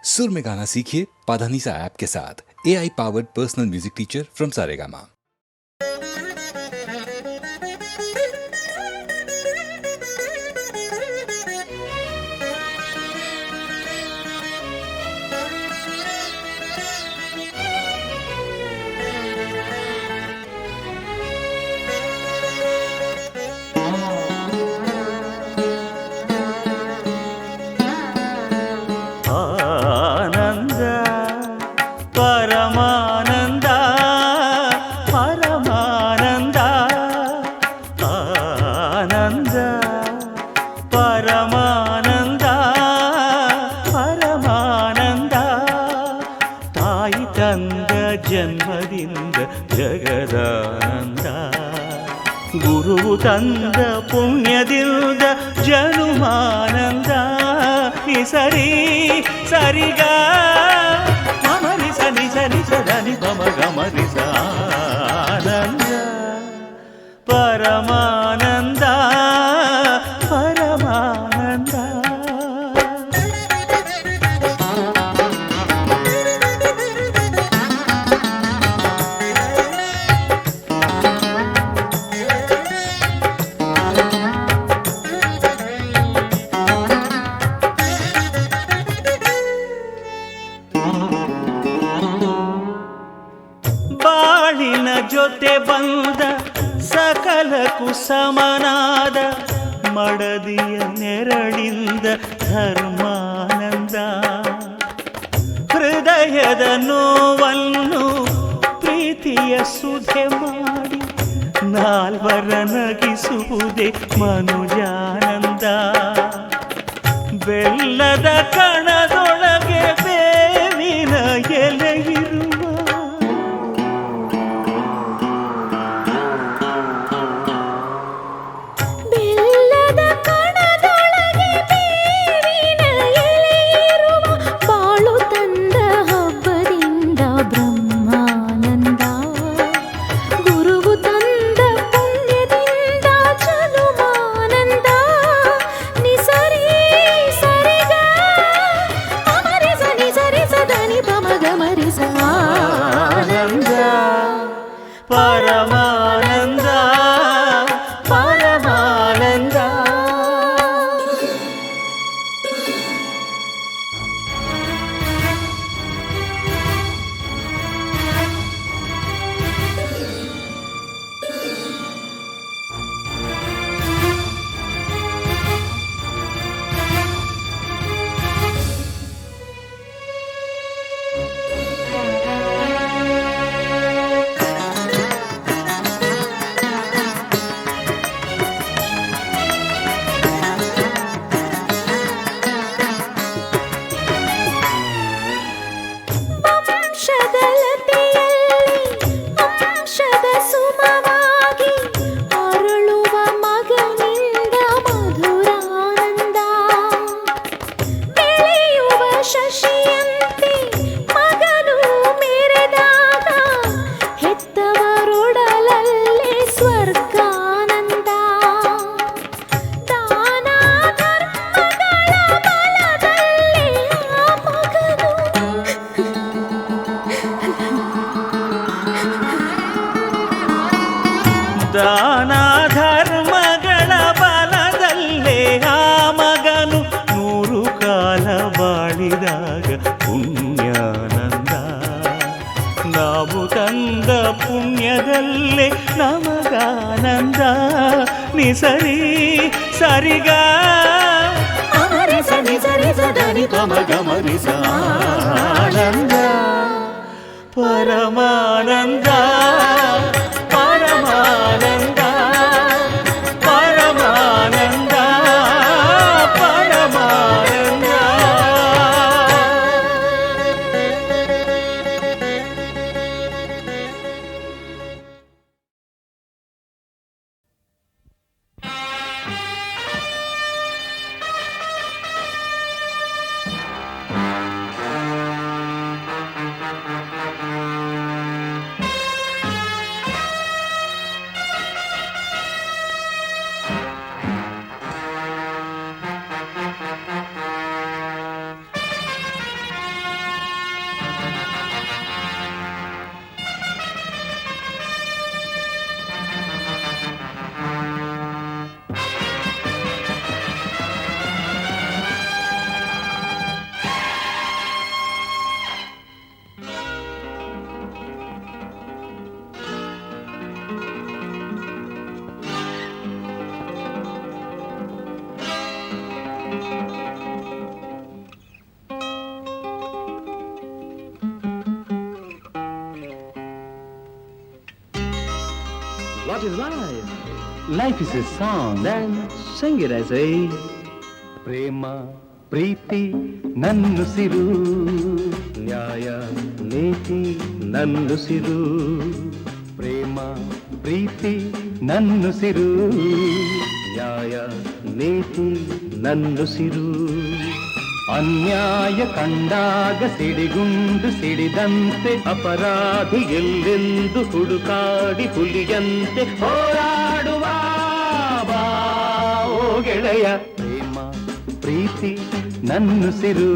सुर में गाना सीखिए पाधानीसा ऐप के साथ। AI powered personal music teacher from Saregama. ಜನ್ಮದಿಂದ ಜಗದಾನಂದ ಗುರು ತಂದ ಪುಣ್ಯದಿಂದ ಜನುಮಾನಂದ ಸರಿ ಸರಿಗ ಮಮರಿಸ ನಿಸರಿಸ ಧನಿ ಪಮ ಗಮರಿಸ ಆನಂದ ಪರಮಾನಂದ ಪರಮಾನಂದ. ಬಾಳಿನ ಜೊತೆ ಬಂದ ಸಕಲಕ್ಕೂ ಸಮನಾದ ಮಡದಿಯ ನೆರಳಿಂದ ಧರ್ಮಾನಂದ ಹೃದಯದ ನೋವನ್ನು ಪ್ರೀತಿಯ ಸುಧೆ ಮಾಡಿ ನಾಲ್ವರ ನಗಿಸುವುದೇ ಮನುಜಾನಂದ ಬೆಲ್ಲದ ಕಣದೊಳಗೆ ಬೇವಿನ ಎಲೆಯಿರುವ ಪರಮಾನಂದ ಪರಮಾನಂದ. ದಾನ ಧರ್ಮಗಳ ಬಲದಲ್ಲೇ ಆ ಮಗನು 100 ಕಾಲ ಬಾಳಿದಾಗ ಪುಣ್ಯಾನಂದ ನಾವು ತಂದ ಪುಣ್ಯದಲ್ಲೇ ನಮಗಾನಂದ ನಿಸರಿ ಸರಿಗ ನಿಸರಿಸ ಧನಿ ಪಮ ಗಮರಿಸ ಆನಂದ ಪರಮಾನಂದ ಪರಮಾನಂದ ಪರಮಾನಂದ ಪರಮಾನಂದ. What is life? Life is a song. Then sing it, I say. ಪ್ರೇಮ ಪ್ರೀತಿ ನನ್ನುಸಿರು, ನ್ಯಾಯ ನೀತಿ ನನ್ನುಸಿರು. ಪ್ರೇಮ ಪ್ರೀತಿ ನನ್ನುಸಿರು, ನ್ಯಾಯ ನೀತಿ ನನ್ನುಸಿರು. ಅನ್ಯಾಯ ಕಂಡಾಗ ಸಿಡಿಗುಂಡು ಸಿಡಿದಂತೆ ಅಪರಾಧಿ ಎಲ್ಲೆಂದು ಹುಡುಕಾಡಿ ಹುಲಿಯಂತೆ ಹೋರಾಡುವ ಬಾ ಓ ಗೆಳೆಯ. ಪ್ರೇಮ ಪ್ರೀತಿ ನನ್ನುಸಿರು,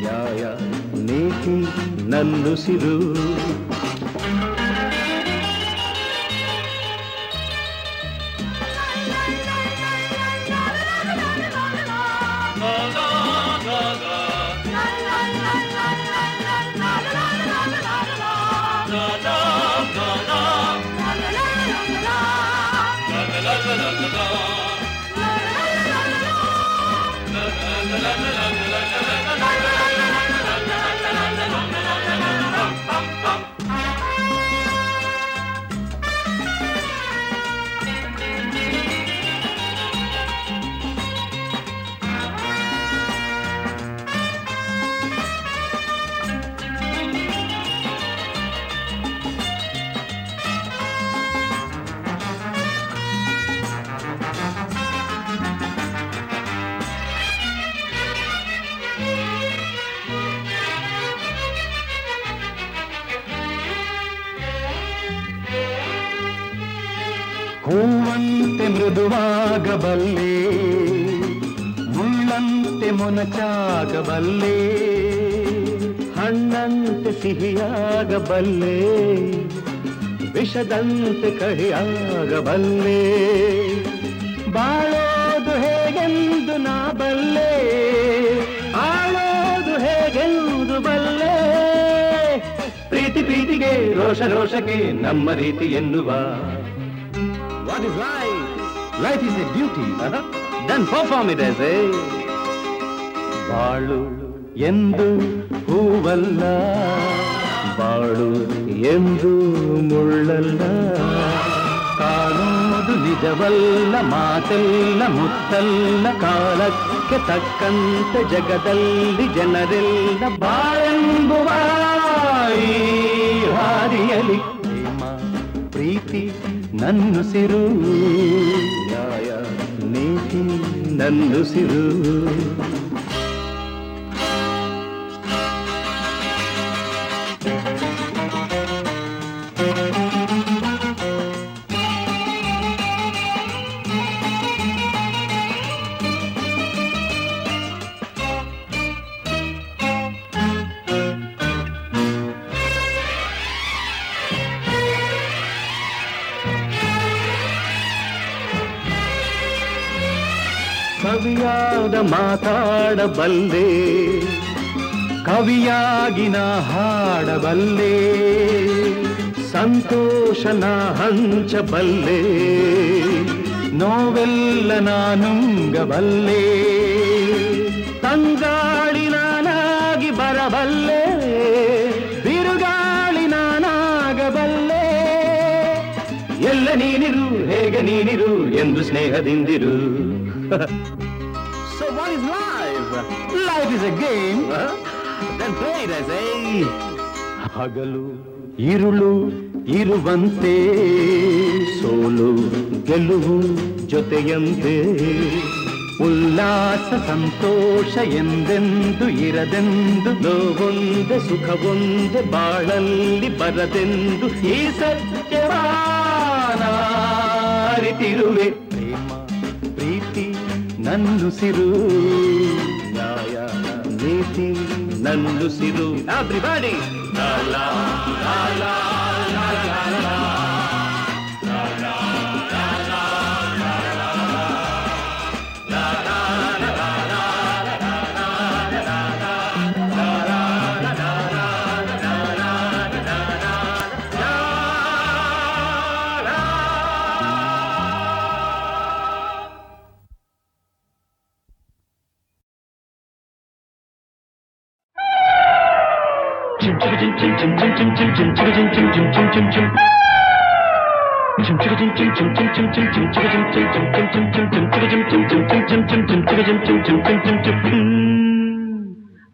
ನ್ಯಾಯ ನೀತಿ ನನ್ನುಸಿರು. ಹೂವಂತೆ ಮೃದುವಾಗಬಲ್ಲೆ, ಮುಳ್ಳಂತೆ ಮೊನಚಾಗಬಲ್ಲೆ, ಹಣ್ಣಂತೆ ಸಿಹಿಯಾಗಬಲ್ಲೆ, ವಿಷದಂತೆ ಕಹಿಯಾಗಬಲ್ಲೆ. ಬಾಳೋದು ಹೇಗೆಂದು ನಾ ಬಲ್ಲೆ, ಆಳೋದು ಹೇಗೆಂದು ಬಲ್ಲೆ. ಪ್ರೀತಿ ಪ್ರೀತಿಗೆ ರೋಷ ರೋಷಕ್ಕೆ ನಮ್ಮ ರೀತಿ ಎನ್ನುವ. What is life? Life is A duty. Then perform it as a. ಬಾಳು ಎಂದು ಹೂವಲ್ಲ, ಬಾಳು ಎಂದು ಮುಳ್ಳಲ್ಲ, ಕಾಣೋದು ನಿಜವಲ್ಲ, ಮಾತೆಲ್ಲ ಮುತ್ತಲ್ಲ, ಕಾಲಕ್ಕೆ ತಕ್ಕಂತೆ ಜಗದಲ್ಲಿ ಜನರೆಲ್ಲ ಬಾಳೆಂಬುವ ಈ ಹಾದಿಯಲಿ. ಪ್ರೇಮ ಪ್ರೀತಿ ನನ್ನುಸಿರು, ನ್ಯಾಯ ನೀತಿ ನನ್ನುಸಿರು. ಕವಿಯಾದ ಮಾತಾಡಬಲ್ಲೆ, ಕವಿಯಾಗಿ ನಾ ಹಾಡಬಲ್ಲೆ, ಸಂತೋಷನ ಹಂಚಬಲ್ಲೆ, ನೋವೆಲ್ಲ ನಾನುಂಗಬಲ್ಲೆ, ತಂಗಾಳಿ ನಾನಾಗಿ ಬರಬಲ್ಲೆ, ಬಿರುಗಾಳಿ ನಾನಾಗಬಲ್ಲೆ. ಎಲ್ಲ ನೀನಿರು ಹೇಗೆ ನೀನಿರು ಎಂದು ಸ್ನೇಹದಿಂದಿರು. So what is life? Life is A game. Then play it as a. ಹಗಲು ಇರುಳು ಇರುವಂತೆ, ಸೋಲು ಗೆಲುವು ಜೊತೆಯಂತೆ, ಉಲ್ಲಾಸ ಸಂತೋಷ ಎಂದೆಂದು ಇರದೆಂದು, ನೋವೊಂದೆ ಸುಖವೊಂದೆ ಬಾಳಲ್ಲಿ ಬರದೆಂದು ಈ ಸತ್ಯವಾನ ಅರಿತಿರುವೆ. ಪ್ರೇಮ ಪ್ರೀತಿ ನನ್ನುಸಿರು, ನ್ಯಾಯ ನೀತಿ ನನ್ನುಸಿರು. Everybody. La la la la la la la.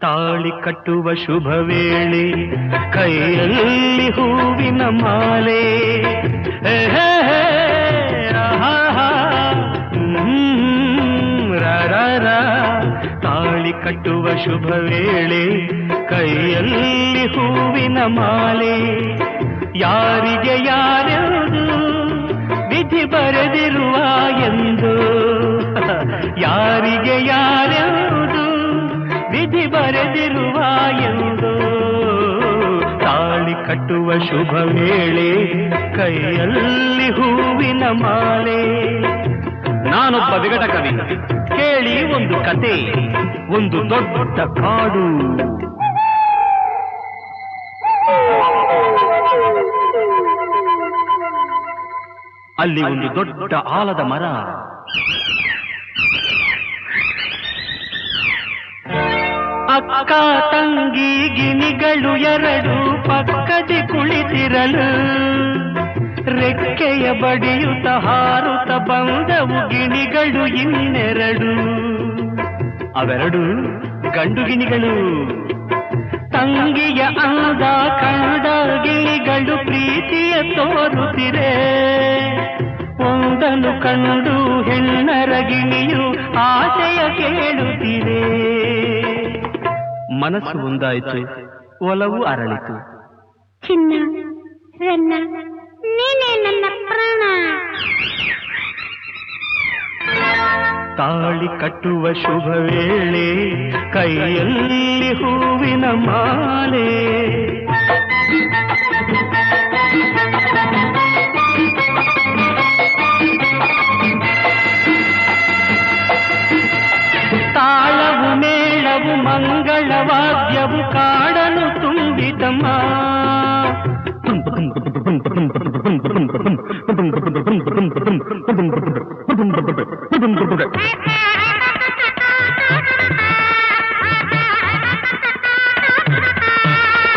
ತಾಳಿ ಕಟ್ಟುವ ಶುಭ ವೇಳೆ ಕೈಯಲ್ಲಿ ಹೂವಿನ ಮಾಲೆ ತಾಳಿ ಕಟ್ಟುವ ಶುಭ ವೇಳೆ ಕೈಯಲ್ಲಿ ಹೂವಿನ ಮಾಲೆ ಯಾರಿಗೆ ಯಾರ್ಯಾವುದು ವಿಧಿ ಬರೆದಿರುವ ಎಂದು ಯಾರಿಗೆ ಯಾರ್ಯಾವುದು ವಿಧಿ ಬರೆದಿರುವ ಎಂದು ತಾಳಿ ಕಟ್ಟುವ ಶುಭ ವೇಳೆ ಕೈಯಲ್ಲಿ ಹೂವಿನ ಮಾಲೆ. ನಾನೊಬ್ಬ ವಿಕಟ ಕವಿ, ಕೇಳಿ ಒಂದು ಕತೆ. ಒಂದು ದೊಡ್ಡ ಕಾಡು, ಅಲ್ಲಿ ಒಂದು ದೊಡ್ಡ ಆಲದ ಮರ. ಅಕ್ಕ ತಂಗಿ ಗಿಣಿಗಳು ಎರಡು ಪಕ್ಕದಿ ಕುಳಿತಿರಲು ರೆಕ್ಕೆಯ ಬಡಿಯುತ್ತ ಹಾರುತ್ತ ಬಂದವು ಗಿಣಿಗಳು ಇನ್ನೆರಡು. ಅವೆರಡು ಗಂಡು ಗಿಣಿಗಳು. ತಂಗಿಯ ಅಂದ ಕಂಡ ಗಿಣಿಗಳು ಪ್ರೀತಿಯ ತೋರುತ್ತಿರೆ. ಒಂದನ್ನು ಕಂಡು ಹೆಣ್ಣರ ಗಿಣಿಯು ಆಶಯ ಕೇಳುತ್ತಿದೆ. ಮನಸ್ಸು ಒಂದಾಯಿತು, ಒಲವು ಅರಳಿತು. ಚಿನ್ನ ರನ್ನ ನೀನೇ ನನ್ನ ಪ್ರಾಣ. ತಾಳಿ ಕಟ್ಟುವ ಶುಭ ವೇಳೆ ಕೈಯಲ್ಲಿ ಹೂವಿನ ಮಾಲೆ. ತಾಳವು ಮೇಳವು ಮಂಗಳವಾದ್ಯವು ಕಾಡಲು ತುಂಬಿತಮ್ಮ.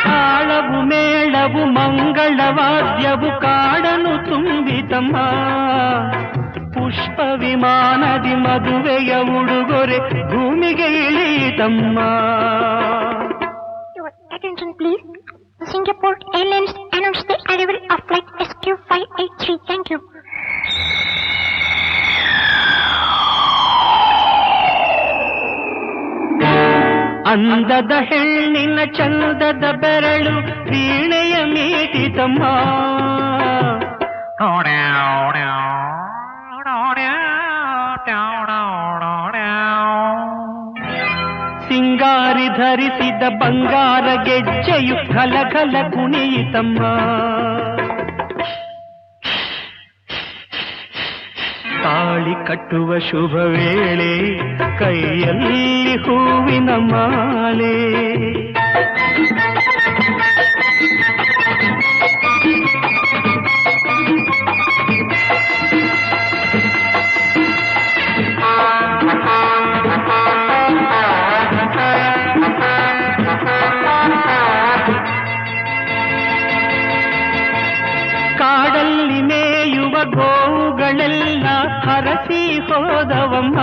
ತಾಳವು ಮೇಳವು ಮಂಗಳವಾದ್ಯವು ಕಾಡಲು ತುಂಬಿತಮ್ಮ. ಪುಷ್ಪ ವಿಮಾನದಿ ಮದುವೆಯ ಉಡುಗೊರೆ ಭೂಮಿಗೆ ಇಳಿತಮ್ಮ. Attention please. Singapore Airlines announced the arrival of flight SQ583. Thank you. ಅಂದದ ಹೆಣ್ಣಿನ ಚಂದದ ಬೆರಳು ವೀಣೆಯ ಮೀಟಿತಮ್ಮ. ಸಿಂಗಾರಿ ಧರಿಸಿದ ಬಂಗಾರ ಗೆಜ್ಜೆಯು ಘಲಘಲ ಕುಣಿಯಿತಮ್ಮ. ತಾಳಿ ಕಟ್ಟುವ ಶುಭ ವೇಳೆ ಕೈಯಲ್ಲಿ ಹೂವಿನ ಮಾಲೆ. ಕಾಡಲ್ಲಿ ಮೇಯುವ ಗೋವುಗಳೆಲ್ಲ ಹರಸಿ ಹೋದವಮ್ಮ.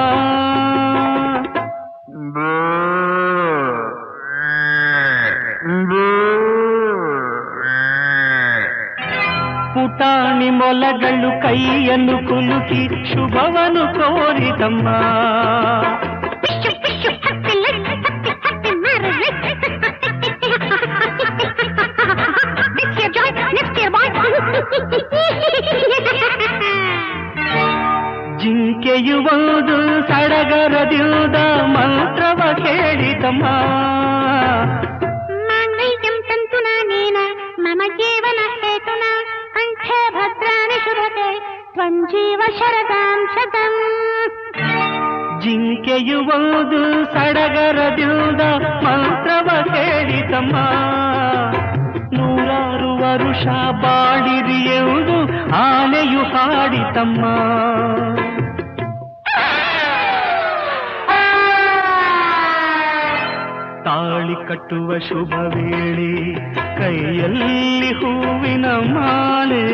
ಪುಟಾಣಿ ಮೊಲಗಳು ಕೈಯನ್ನು ಕುಲುಕಿ ಶುಭವನ್ನು ಕೋರಿತಮ್ಮ. ಜಿಂಕೆಯು ಒಂದು ಸಡಗರದಿಂದ ಮಂತ್ರವ ಕೇಳಿತಮ್ಮ. ಮಾಂಗಲ್ಯಂ ತಂತುನಾ ನೇನ ಮಮ ಜೀವನ ಹೇತುನ ಕಂಠೆ ಭದ್ರಾಣಿ ಶುಭತೆ ತ್ವಂ ಜೀವ ಶರದಾಂ ಶತಂ. ಜಿಂಕೆಯು ಒಂದು ಸಡಗರದಿಂದ ಮಂತ್ರವ ಕೇಳಿತಮ್ಮ. ನೂರಾರು ವರುಷ ಬಾಳಿರಿ ಎಂದು ಆನೆಯು ಹಾಡಿತಮ್ಮ. ತಾಳಿ ಕಟ್ಟುವ ಶುಭ ವೇಳೆ ಕೈಯಲ್ಲಿ ಹೂವಿನ ಮಾಲೆ.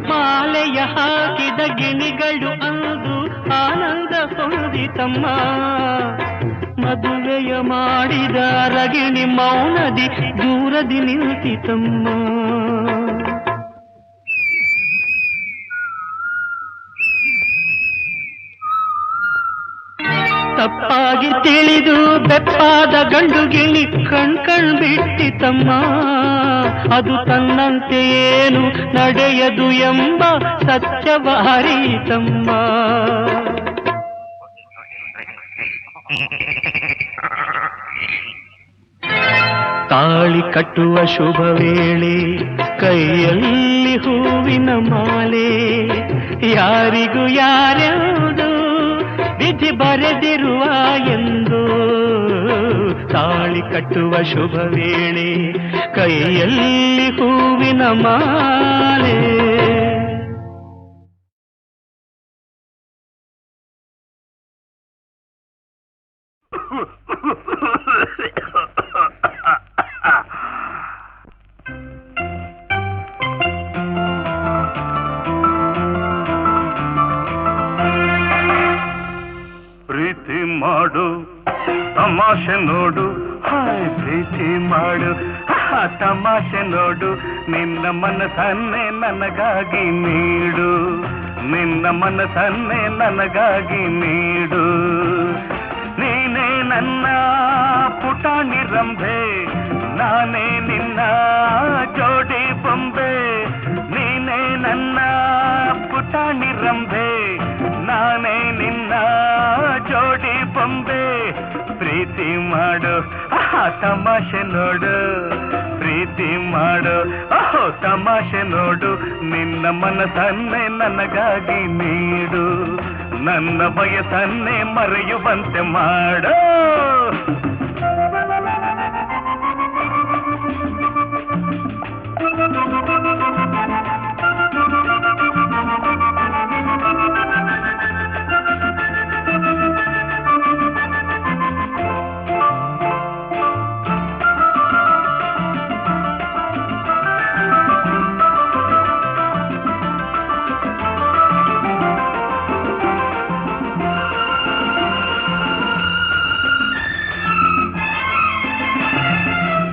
ಮಾಲೆಯ ಹಾಕಿದ ಗಿಣಿಗಳು ಅಂದು ಆನಂದ ಹೊಂದಿತಮ್ಮ, ಮದುವೆಯ ಮಾಡಿದ ರಗಿಣಿ ಮೌನದಿ ದೂರದಿ ನಿಂತಿತಮ್ಮ. ತಪ್ಪಾಗಿ ತಿಳಿದು ಬೆಪ್ಪಾದ ಗಂಡು ಗಿಣಿ ಕಣ್ ಬಿಟ್ಟಿತಮ್ಮ, ಅದು ತನ್ನಂತೆ ಏನು ನಡೆಯದು ಎಂಬ ಸತ್ಯವ ಅರಿತಮ್ಮ. ತಾಳಿ ಕಟ್ಟುವ ಶುಭ ವೇಳೆ, ಕೈಯಲ್ಲಿ ಹೂವಿನ ಮಾಲೆ, ಯಾರಿಗೂ ಯಾರ್ಯಾವುದು ವಿಧಿ ಬರೆದಿರುವ ಎಂದು. ತಾಳಿ ಕಟ್ಟುವ ಶುಭ ವೇಳೆ, ಕೈಯಲ್ಲಿ ಹೂವಿನ ಮಾಲೆ. ಪ್ರೀತಿ ಮಾಡು ತಮಾಷೆ ನೋಡು, ಹಾಯ್ ಪ್ರೀತಿ ಮಾಡು ತಮಾಷೆ ನೋಡು, ನಿನ್ನ ಮನಸ್ಸನ್ನೇ ನನಗಾಗಿ ನೀಡು, ನಿನ್ನ ಮನಸ್ಸನ್ನೇ ನನಗಾಗಿ ನೀಡು. ನೀನೇ ನನ್ನ ಪುಟಾಣಿ ರಂಭೆ, ನಾನೇ ನಿನ್ನ ಜೋಡಿ ಬೊಂಬೆ. ನೀನೇ ನನ್ನ ಪುಟಾಣಿ ರಂಭೆ, ನಾನೇ ನಿನ್ನ ಜೋಡಿ ಬೊಂಬೆ. ಪ್ರೀತಿ ಮಾಡು ತಮಾಷೆ ನೋಡು, ಪ್ರೀತಿ ಮಾಡು ತಮಾಷೆ ನೋಡು, ನಿನ್ನ ಮನಸ್ಸನ್ನೇ ನನಗಾಗಿ ನೀಡು, ನನ್ನ ಬಯಸನ್ನೇ ಮರೆಯುವಂತೆ ಮಾಡು.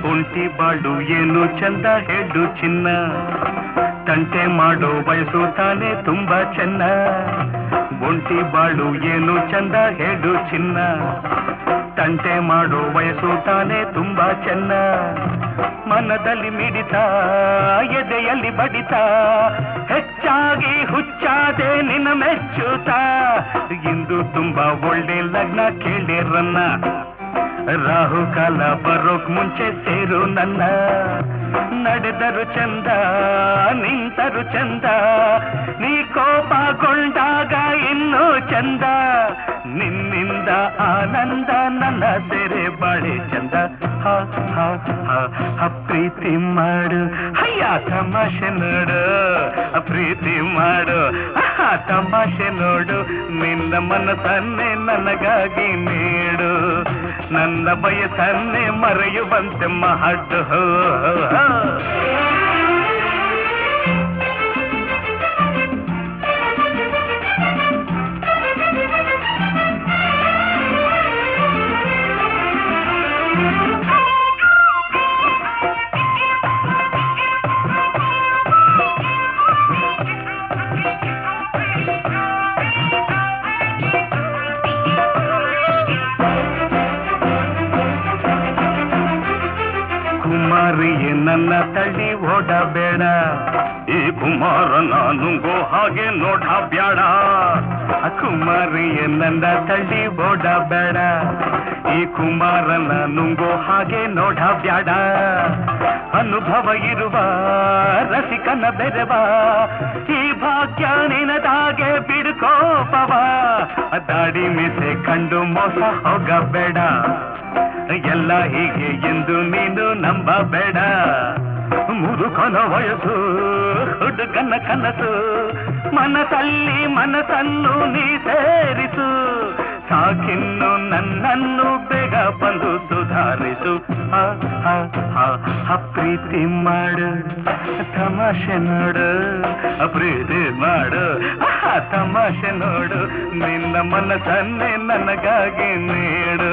ಒಂಟಿ ಬಾಳು ಏನು ಚಂದ ಹೇಳು ಚಿನ್ನ, ತಂಟೆ ಮಾಡೋ ವಯಸ್ಸು ತಾನೇ ತುಂಬಾ ಚೆನ್ನ. ಒಂಟಿ ಬಾಳು ಏನು ಚಂದ ಹೇಳು ಚಿನ್ನ, ತಂಟೆ ಮಾಡೋ ವಯಸ್ಸು ತಾನೇ ತುಂಬಾ ಚೆನ್ನ. ಮನದಲ್ಲಿ ಮಿಡಿತ ಎದೆಯಲ್ಲಿ ಬಡಿತ, ಹೆಚ್ಚಾಗಿ ಹುಚ್ಚಾದೆ ನಿನ್ನ ಮೆಚ್ಚುತ್ತ. ಇಂದು ತುಂಬಾ ಒಳ್ಳೆ ಲಗ್ನ ಕೇಳಿರನ್ನ, ರಾಹುಕಾಲ ಬರೋಕ್ ಮುಂಚೆ ಸೇರು ನನ್ನ. ನಡೆದರು ಚಂದ ನಿಂತರು ಚಂದ, ನೀ ಕೋಪಗೊಂಡಾಗ ಇನ್ನೂ ಚಂದ. ನಿನ್ನಿಂದ ಆನಂದ ನನ್ನ ಸೆರೆ ಬಾಳೆ ಚಂದ. ಹ ಹ ಹ ಪ್ರೀತಿ ಮಾಡು ಅಯ್ಯ ತಮಾಷೆ ನೋಡು, ಪ್ರೀತಿ ಮಾಡು ತಮಾಷೆ ನೋಡು, ನಿನ್ನ ಮನಸ್ಸನ್ನೇ ನನಗಾಗಿ ನೀಡು, ನನ್ನ ಬಯಸನ್ನೇ ಮರೆಯುವಂತೆ ಮಾಡು. ಕುಮಾರಿಯೇ ನನ್ನ ತಳ್ಳಿ ಓಡಬೇಡ, ಈ ಕುಮಾರನ ನುಂಗೋ ಹಾಗೆ ನೋಡಬೇಡ. ಕುಮಾರಿಯೇ ನನ್ನ ತಳ್ಳಿ ಓಡಬೇಡ, ಈ ಕುಮಾರನ ನುಂಗೋ ಹಾಗೆ ನೋಡಬೇಡ. ಅನುಭವ ಇರುವ ರಸಿಕನ ಬೆರವ, ಈ ಭಾಗ್ಯ ನಿನದಾಗೆ ಬಿಡ್ಕೋಪವ. ದಾಡಿ ಮೀಸೆ ಕಂಡು ಮೋಸ ಹೋಗಬೇಡ, ಎಲ್ಲ ಹೀಗೆ ಎಂದು ನೀನು ನಂಬಬೇಡ. ಮುದುಕನ ವಯಸ್ಸು ಹುಡುಗನ ಕನಸು ಮನಸ್ಸಲ್ಲಿ ಮನಸ್ಸನ್ನು ನೀ ಸೇರಿಸು ಸಾಕಿನ್ನು ನನ್ನನ್ನು ಬೇಗ ಬಂದು ಸುಧಾರಿಸು ಪ್ರೀತಿ ಮಾಡು ತಮಾಷೆ ನೋಡು ಪ್ರೀತಿ ಮಾಡು ತಮಾಷೆ ನೋಡು ನಿನ್ನ ಮನಸ್ಸನ್ನೇ ನನಗಾಗಿ ನೀಡು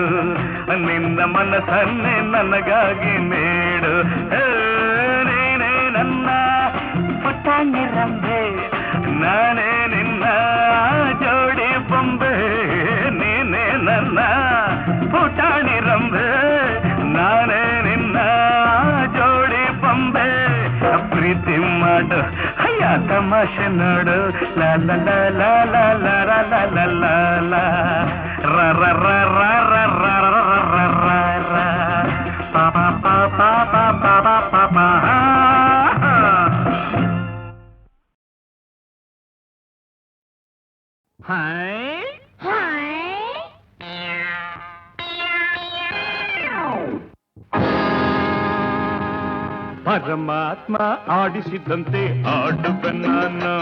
ನಿನ್ನ ಮನಸ್ಸನ್ನೇ ನನಗಾಗಿ ನೀಡು ನೀನೇ ನನ್ನ ಪುಟಾಣಿ ರಂಬೆ ನಾನೇ ನಿನ್ನ ಜೋಡಿ ಬೊಂಬೆ ನೀನೇ ನನ್ನ ಪುಟಾಣಿ ರಂಬೆ ನಾನೇ ನಿನ್ನ ಜೋಡಿ ಬೊಂಬೆ ಪ್ರೀತಿ ಮಾಡು ಅಯ್ಯ ತಮಾಷೆ ನೋಡು ಲಾ ಲಾ ಲಾ ಲಾ ಲಾ ಲಾ ಲಾ ಲಾ ಲಾ ಲಾ ರ ರ ರ ರ ರ ರ ರ ರ ರ ಪಾ ಪಾ ಪಾ ಪಾ ಪಾ ಪಾ ಪಾ ಪಾ ಹಾಯ್ ಪರಮಾತ್ಮ ಆಡಿಸಿದಂತೆ ಆಡುವೆ ನಾನು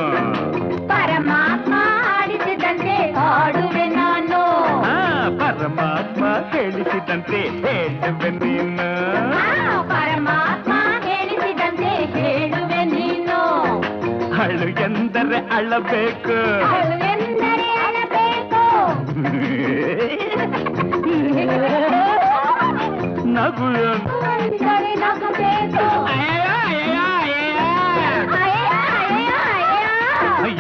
ಪರಮಾತ್ಮ ಆಡಿಸಿದಂತೆ ಆಡುವೆ ನಾನು ಪರಮಾತ್ಮ ಹೇಳಿಸಿದಂತೆ ಹೇಳುವೆ ನೀನು ಪರಮಾತ್ಮ ಹೇಳಿಸಿದಂತೆ ಹೇಳುವೆ ನೀನು ಅಳು ಎಂದರೆ ಅಳಬೇಕು ಅಳು ಎಂದರೆ ಅಳಬೇಕು ನಗು ಎಂದರೆ ನಗಬೇಕು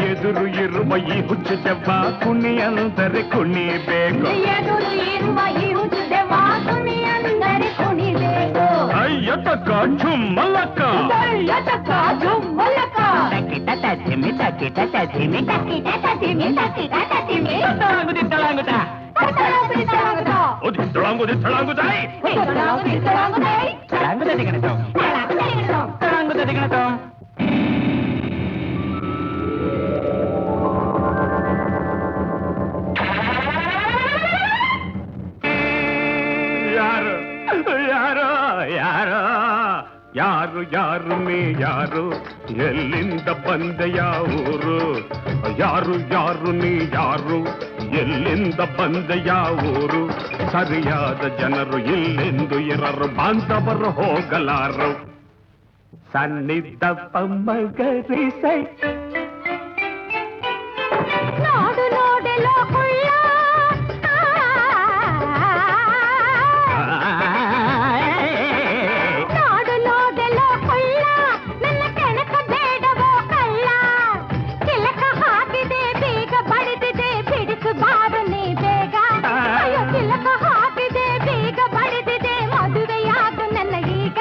ಎದುರು ಇರುವ ಈ ಹುಚ್ಚು ದೆವ್ವ ಕುಣಿ ಅಂದರೆ ಕುಣಿಬೇಕು ಎದುರು ಇರುವ ಈ ಹುಚ್ಚು ದೆವ್ವ ಕುಣಿ ಅಂದರೆ ಕುಣಿಬೇಕು ಅಯ್ಯ ತಕ್ಕ ಝುಮ್ಮಲಕ್ಕ ಅಯ್ಯ ತಕ್ಕ ಝುಮ್ಮಲಕ್ಕ ತಕ್ಕಿಟ ತಚ್ಚಿಮಿ ತಕ್ಕಿಟ ತಚ್ಚಿಮಿ ತಕ್ಕಿಟ ತಚ್ಚಿಮಿ ತಕ್ಕಿಟ ತಚ್ಚಿಮಿ ತಳಂಗುದಿತ್ತಳಂಗುದ ಒದಿತ್ತಳಂಗುದಿತ್ತಳಂಗುದಾಯ್ ತಳಂಗುದ ದಿಗಣತೋ ತಳಂಗುದ ದಿಗಣತೋ ಯಾರು ಯಾರು ಯಾರು ಯಾರು ಯಾರು ನೀ ಯಾರು ಎಲ್ಲಿಂದ ಬಂದೆ ಯಾವೂರು ಯಾರು ಯಾರು ನೀ ಯಾರು ಎಲ್ಲಿಂದ ಬಂದೆ ಯಾವೂರು ಸರಿಯಾದ ಜನರು ಇಲ್ಲೆಂದು ಇರರು ಬಾಂಧವರು ಹೋಗಲಾರು ಸನ್ನಿಧಪ್ಪ ಮಗರಿಸೈ ನೋಡು ನೋಡೆಲೋ ಕುಳ್ಳ ನೋಡು ನೋಡೆಲೋ ಕುಳ್ಳ ನನ್ನ ಕೆಣಕ ಬೇಡವೋ ಕಳ್ಳ ತಿಲಕ ಹಾಕಿದೆ ಬೀಗ ಬಡಿದಿದೆ ಬಿಡಿಸು ಬಾರು ನೀ ಬೇಗ ಅಯ್ಯೋ ತಿಲಕ ಹಾಕಿದೆ ಬೀಗ ಬಡಿದಿದೆ ಮದುವೆಯಾದು ನನ್ನ ಈಗ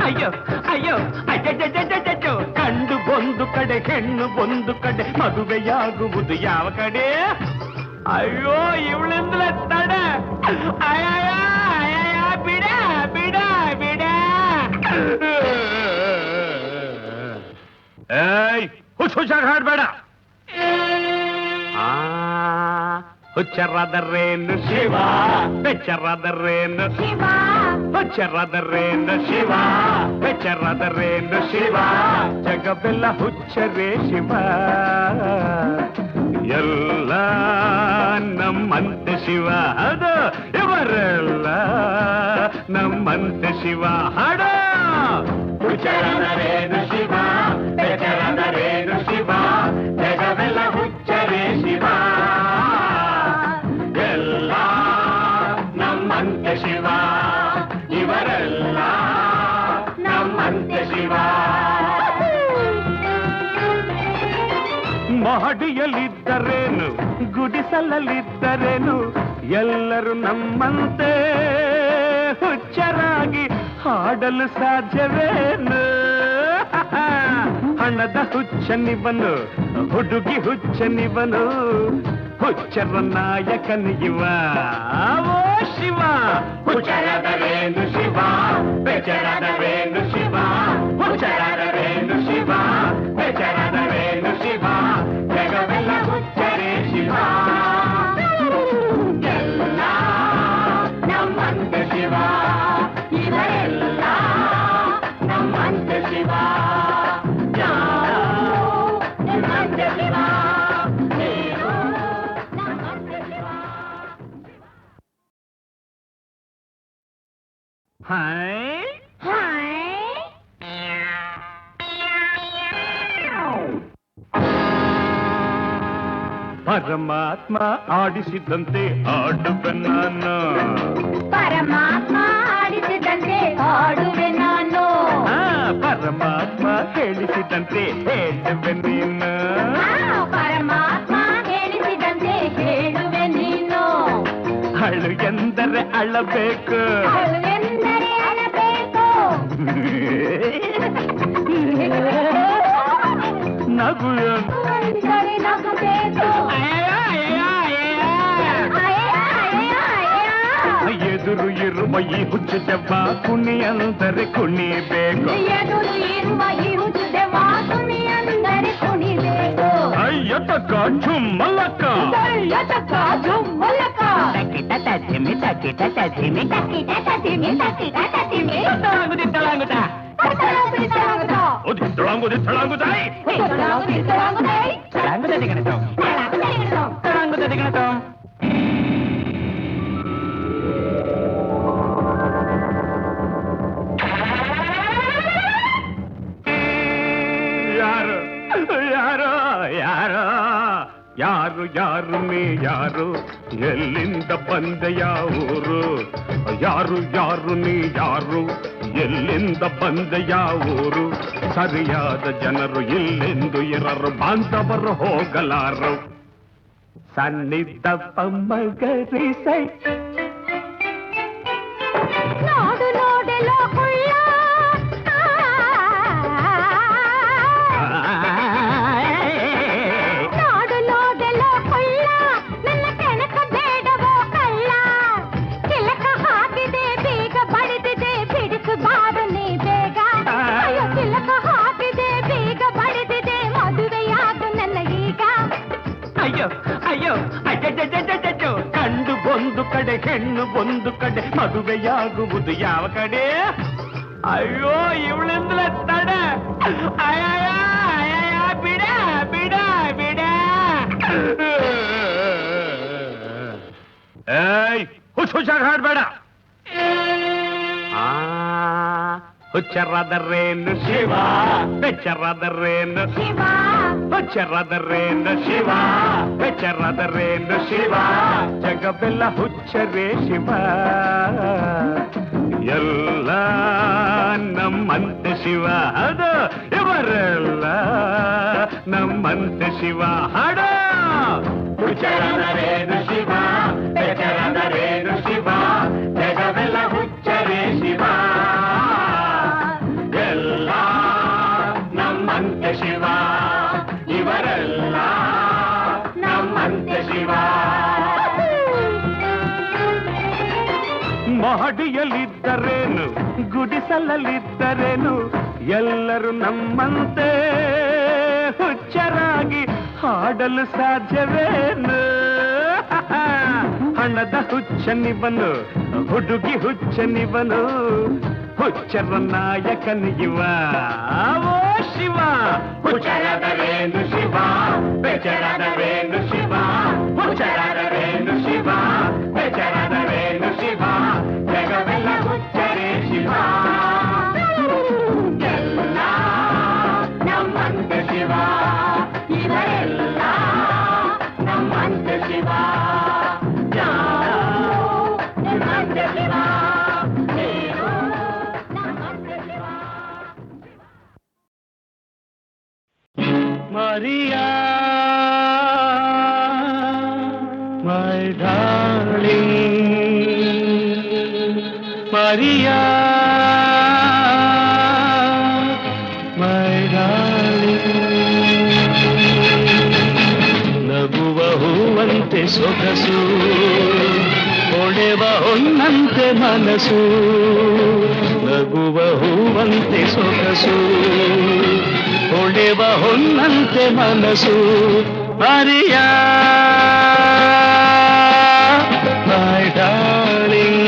ಅಯ್ಯೋ ಅಯ್ಯೋ ಅಜ್ಜೋ ಕಂಡು ಒಂದು ಕಡೆ ಹೆಣ್ಣು ಒಂದು ಕಡೆ ಮದುವೆಯಾಗುವುದು ಯಾವ ಕಡೆ ಅಯ್ಯೋ ಇವಳಿಂದಲೇ ತಡೆ ಅಯ್ಯ ಬಿಡ ಬಿಡ ಬಿಡ ಏಯ್ ಹುಷಾರ್ ಹಾಡ್ಬೇಡ ಹುಚ್ಚರಾದರೇನು ಶಿವ ಬೆಚ್ಚರಾದರೇನು ಶಿವ ಹುಚ್ಚರಾದರೇನು ಶಿವ ಬೆಚ್ಚರಾದರೇನು ಶಿವ ಜಗವೆಲ್ಲ ಹುಚ್ಚರೇ ಶಿವ ಎಲ್ಲ ನಮ್ಮಂತೆ ಶಿವ ಅದು ಇವರೆಲ್ಲ ನಮ್ಮಂತೆ ಶಿವ ಹಾಡ ಹುಚ್ಚರಾದರೇನು ಶಿವ ಬೆಚ್ಚರಾದರೇನು ಶಿವ ಜಗವೆಲ್ಲ ಹುಚ್ಚರೇ ಶಿವ ಎಲ್ಲ ನಮ್ಮಂತೆ ಶಿವ ಇವರೆಲ್ಲ ನಮ್ಮಂತೆ ಶಿವ ಮಹಡಿಯಲ್ಲಿದ್ದರೇನು ಗುಡಿಸಲಲ್ಲಿದ್ದರೇನು ಎಲ್ಲರೂ ನಮ್ಮಂತೆ ಹುಚ್ಚರಾಗಿ ಹಾಡಲು ಸಾಧ್ಯವೇನು ಹಣದ ಹುಚ್ಚನಿವನು ಹುಡುಗಿ ಹುಚ್ಚನಿವನು ಹುಚ್ಚರ ನಾಯಕನಿಗಿವ ಓ ಶಿವ ಹುಚ್ಚರಾದರೇನು ಶಿವ ಬೆಚ್ಚರಾದರೇನು ಶಿವ ಹುಚ್ಚರಾದರೇನು ಶಿವ ಬೆಚ್ಚರಾದರೇನು ಶಿವ ಜಗವೆಲ್ಲ ಹುಚ್ಚರೇ ಶಿವ ಎಲ್ಲ ನಮ್ಮಂತೆ ಶಿವ ಇವರೆಲ್ಲ ನಮ್ಮಂತೆ ಶಿವ ನಮ್ಮಂತೆ ಶಿವ ಹಾಯ್ ಪರಮಾತ್ಮ ಆಡಿಸಿದಂತೆ ಆಡುವೆ ನಾನು ಪರಮಾತ್ಮ ಆಡಿಸಿದಂತೆ ಆಡುವೆ ನಾನು ಪರಮಾತ್ಮ ಹೇಳಿಸಿದಂತೆ ಹೇಳುವೆ ನೀನು ಪರಮಾತ್ಮ ಹೇಳಿಸಿದಂತೆ ಹೇಳುವೆ ನೀನು ಅಳು ಎಂದರೆ ಅಳಬೇಕು ಅಳು ಎಂದರೆ ಅಳಬೇಕು ನಗು ಎಂದರೆ ನಗಬೇಕು ಎದುರು ಇರುವ ಈ ಹುಚ್ಚು ದೆವ್ವ ಕುಣಿ ಅಂದರೆ ಕುಣಿಬೇಕು ಎದುರು ಇರುವ ಈ ಹುಚ್ಚು ದೆವ್ವ ಕುಣಿ ಅಂದರೆ ಕುಣಿಬೇಕು ಅಯ್ಯ ತಕ್ಕ ಝುಮ್ಮಲಕ್ಕ ತಕ್ಕ ಜುಮ್ಮಲಕ ತಕ್ಕಿಟ ತಜ್ಜಿಮಿ ತಕ್ಕಿಟ ತಜ್ಜಿಮಿ ತಕ್ಕಿಟ ತತಿಮಿ ತಕ್ಕಿಟ ತತಿಮಿ ತಳಂಗುದ ಒದಿತ್ತಳಂಗುದಾಯ್ ತಳಂಗುದ ದಿಗಣತೋ ತಳಂಗುದ ದಿಗಣತೋ ಯಾರು ಯಾರೋ ಯಾರೋ ಯಾರು ಯಾರು ನೀ ಯಾರು ಎಲ್ಲಿಂದ ಬಂದೆ ಯಾವೂರು ಯಾರು ಯಾರು ನೀ ಯಾರು ಎಲ್ಲಿಂದ ಬಂದೆ ಯಾವೂರು ಸರಿಯಾದ ಜನರು ಇಲ್ಲೆಂದು ಇರರು ಬಾಂಧವರು ಹೋಗಲಾರು ಸನ್ನಿಧಪ್ಪ ಮಗರಿಸೈ ನೋಡು ನೋಡಲು ಕುಳ್ಳ ನೋಡು ನೋಡಲು ಕುಳ್ಳ ನನ್ನ ಕೆಣಕ ಬೇಡವೋ ಕಳ್ಳ ಚಿಲಕ ಹಾಕಿದೆ ಬೀಗ ಬಡಿದಿದೆ ಬಿಡಿಸು ಬಾರು ನೀ ಬೇಗ ಅಯ್ಯೋ ಚಿಲಕ ಹಾಕಿದೆ ಬೀಗ ಬಡಿದಿದೆ ಮದುವೆಯಾಗು ನನ್ನ ಈಗ ಅಯ್ಯೋ ಅಯ್ಯೋ ಅಜ್ಜೋ ಕಂಡು ಒಂದು ಕಡೆ ಹೆಣ್ಣು ಒಂದು ಕಡೆ ಮದುವೆಯಾಗುವುದು ಯಾವ ಕಡೆ ಅಯ್ಯೋ ಇವಳಿಂದಲೇ ತಡೆ ಅಯ್ಯ ಬಿಡ ಬಿಡ ಬಿಡ ಏಯ್ ಹುಷಾರ್ ಹಾಡ್ಬೇಡ ಹುಚ್ಚರಾದರೇನು ಶಿವ ಬೆಚ್ಚರಾದರೇನು ಶಿವ ಹುಚ್ಚರಾದರೇನು ಶಿವ ಬೆಚ್ಚರಾದರೇನು ಶಿವ ಜಗವೆಲ್ಲ ಹುಚ್ಚರೇ ಶಿವ ಎಲ್ಲ ನಮ್ಮಂತೆ ಶಿವ ಅದು ಇವರೆಲ್ಲ ನಮ್ಮಂತೆ ಶಿವ ಹಾಡ ಹುಚ್ಚರಾದರೇನು ಶಿವ ಬೆಚ್ಚರಾದರೇನು ಶಿವ ಜಗವೆಲ್ಲ ಹುಚ್ಚರೇ ಶಿವ ಎಲ್ಲ ನಮ್ಮಂತೆ ಶಿವ ಇವರೆಲ್ಲ ನಮ್ಮಂತೆ ಶಿವ ಮಹಡಿಯಲ್ಲಿದ್ದರೇನು ಗುಡಿಸಲಲ್ಲಿದ್ದರೇನು ಎಲ್ಲರೂ ನಮ್ಮಂತೆ ಹುಚ್ಚರಾಗಿ ಹಾಡಲು ಸಾಧ್ಯವೇನು ಹಣದ ಹುಚ್ಚನಿವನು ಹುಡುಗಿ ಹುಚ್ಚನಿವನು ಹುಚ್ಚರ ನಾಯಕನಿಗಿವ ಓ ಶಿವ ಹುಚ್ಚರಾದರೇನು ಶಿವ ಬೆಚ್ಚರಾದರೇನು ಶಿವ ಹುಚ್ಚರಾದರೇನು ಶಿವ ಬೆಚ್ಚರಾದರೇನು ಶಿವ ಜಗವೆಲ್ಲ ಹುಚ್ಚರೇ ಶಿವ ಎಲ್ಲ ನಮ್ಮಂತೆ ಶಿವ ಇವರೆಲ್ಲ ನಮ್ಮಂತೆ ಶಿವ ನಮ್ಮಂತೆ Shiva Maria, my darling, Maria, my darling. ನಗುವ ಹೂವಂತೆ ಸೊಗಸು ಹೊಳೆವ ಹೊನ್ನಂತೆ ಮನಸ್ಸು ನಗುವ ಹೂವಂತೆ ಸೊಗಸು ಹೊಳೆವ ಹೊನ್ನಂತೆ ಮನಸ್ಸು ಮರಿಯಾ ಮೈ ಡಾರ್ಲಿಂಗ್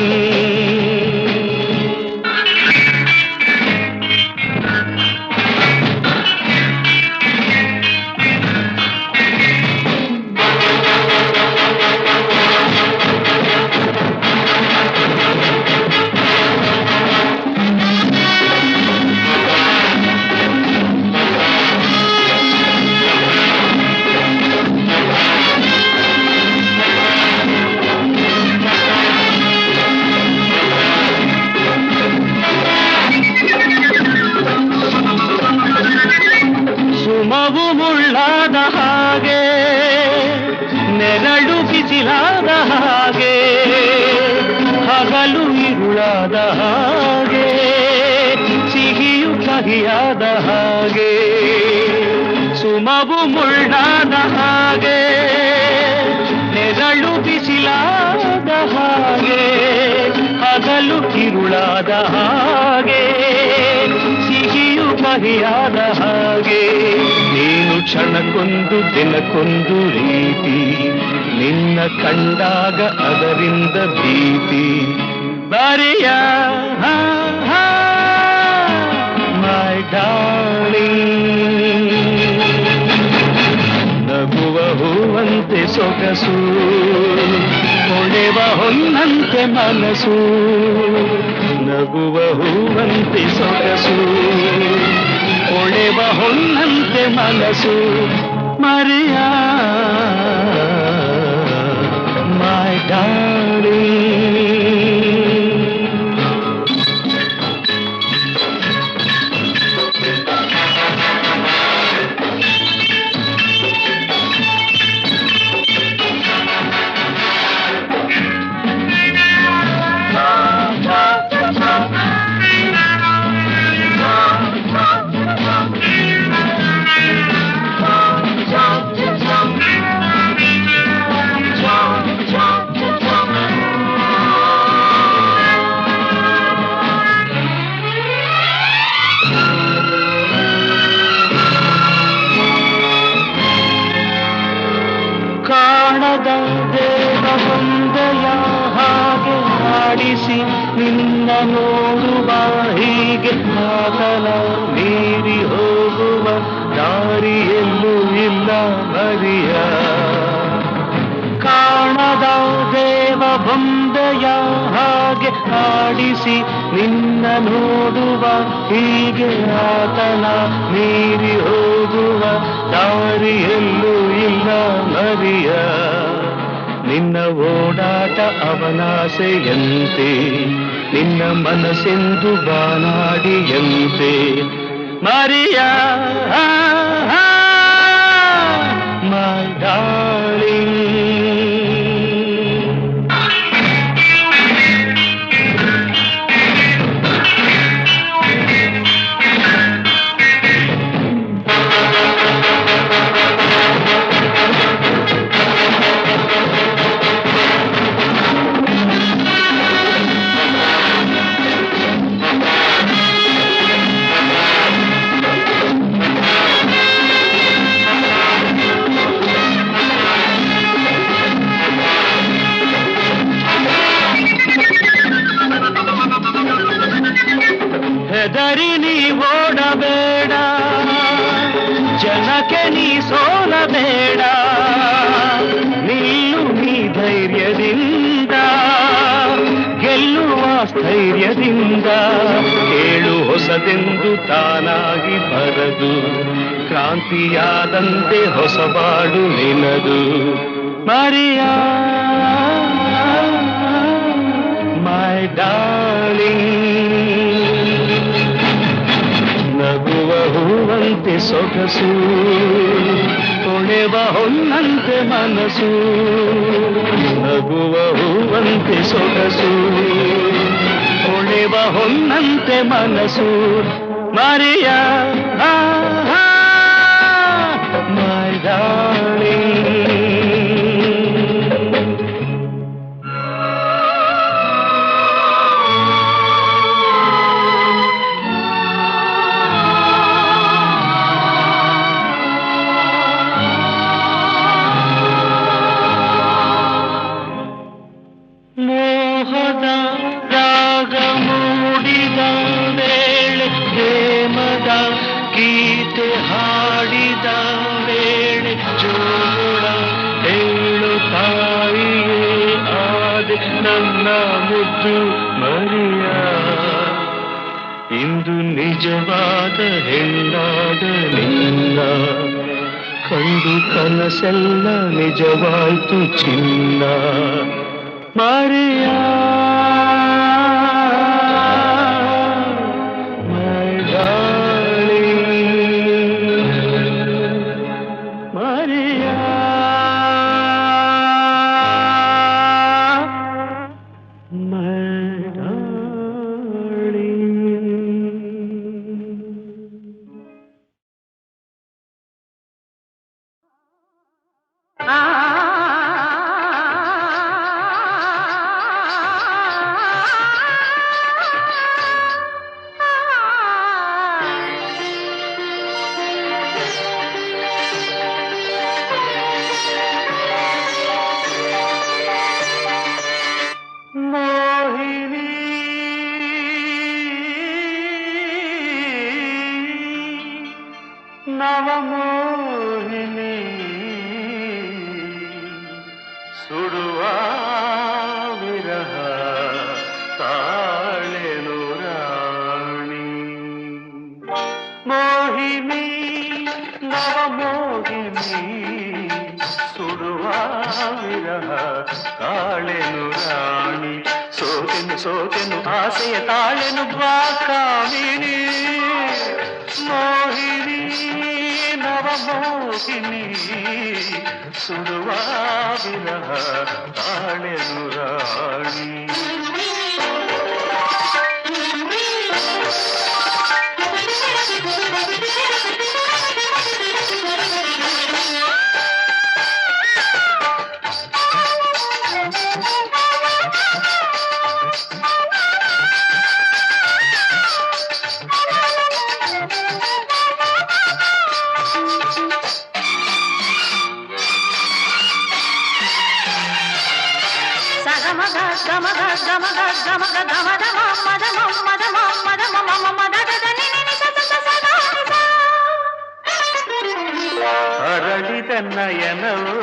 ತಿರುಳಾದ ಹಾಗೆ ಸಿಹಿಯು ಕಹಿಯಾದ ಹಾಗೆ ಸುಮವು ಮುಳ್ಳಾದ ಹಾಗೆ ನೆರಳು ಬಿಸಿಲಾದ ಹಾಗೆ ಹಗಲು ತಿರುಳಾದ ಹಾಗೆ ಸಿಹಿಯು ಕಹಿಯಾದ ಹಾಗೆ ನೀನು ಕ್ಷಣಕ್ಕೊಂದು ದಿನಕ್ಕೊಂದು ರೀತಿ ನಿನ್ನ ಕಂಡಾಗ ಅದರಿಂದ ಭೀತಿ ಬರಿಯ ಮೈ ಡಾರ್ಲಿಂಗ್ ನಗುವ ಹೂವಂತೆ ಸೊಗಸು ಹೊಳೆವ ಹೊನ್ನಂತೆ ಮನಸ್ಸು ನಗುವ ಹೂವಂತೆ ಸೊಗಸು ಹೊಳೆವ ಹೊನ್ನಂತೆ ಮನಸ್ಸು ಮರಿಯ ಮೈ ಡಾರ್ಲಿಂಗ್ ಕಾಣದ ದೇವ ಬಂದೆಯ ಹಾಗೆ ಆಡಿಸಿ ನಿನ್ನ ನೋಡುವ ಹೀಗೆ ಕಾತಲ ಮೀರಿ ಹೋಗುವ ದಾರಿಯಲ್ಲೂ ಇಲ್ಲ ಮರಿಯ ಕಾಣದ ದೇವ ಬಂದೆಯ ಹಾಗೆ ಆಡಿಸಿ ನಿನ್ನ ನೋಡುವ ಹೀಗೆ ಆತನ ಮೀರಿ ಹೋಗುವ ದಾರಿಯಲ್ಲೂ ಇಲ್ಲ ಮರಿಯ ನಿನ್ನ ಓಡಾಟ ಅವನಾಸೆಯಂತೆ ನಿನ್ನ ಮನಸ್ಸೆಂದು ಬಾನಾಡಿಯಂತೆ ಮರಿಯ ಮೈ ಡಾರ್ಲಿಂಗ್ ಹೆದರಿ ನೀ ಓಡಬೇಡ ಜನಕ್ಕೆ ನೀ ಸೋಲಬೇಡ ನೀನು ನೀ ಧೈರ್ಯದಿಂದ ಗೆಲ್ಲುವ ಸ್ಥೈರ್ಯದಿಂದ ಕೇಳು ಹೊಸದೆಂದು ತಾನಾಗಿ ಬರದು ಕ್ರಾಂತಿಯಾದಂತೆ ಹೊಸಬಾಡು ನಿನದು ಮರಿಯ ಮೈ ಡಾರ್ಲಿಂಗ್ ನಗುವ ಹೂವಂತೆ ಸೊಗಸು ಹೊಳೆವ ಹೊನ್ನಂತೆ ಮನಸ್ಸು ನಗುವ ಹೂವಂತೆ ಸೊಗಸು ಹೊಳೆವ ಹೊನ್ನಂತೆ ಮನಸ್ಸು ಮರಿಯ ಮೈ ಡಾರ್ಲಿಂಗ್ ಮೋಹದ ರಾಗ ಮೂಡಿದ ವೇಳೆ ಪ್ರೇಮದ ಗೀತೆ ಹಾಡಿದ ವೇಳೆ ಜೋಳ ಹೇಳು ತಾಯಿಯೇ ಆದೆ ನನ್ನ ಮುದ್ದು ಮರಿಯ ಇಂದು ನಿಜವಾದ ಹೆಣ್ಣಾದ ನಿನ್ನ ಕಂಡು ಕನಸೆಲ್ಲ ನಿಜವಾಯ್ತು ಚಿನ್ನ ಮರಿಯ my darling Mariya my darling ನವಮೋಹಿನಿ ಸುಡುವ ವಿರಹ ತಾಳೆನು ರಾಣಿ ಮೋಹಿನಿ ನವಮೋಹಿನಿ ಸುಡುವ ವಿರಹ ತಾಳೆನು ರಾಣಿ ಸೋತೆನು ಸೋತೆನು ಆಸೆಯ ತಾಳೆನು ಬಾ ಕಾಮಿನಿ ಮೋಹಿನಿ ನವಮೋಹಿನಿ ಸುಡುವ ವಿರಹ ತಾಳೆನು ರಾಣಿ ಅರಳಿದ ನಯನವೋ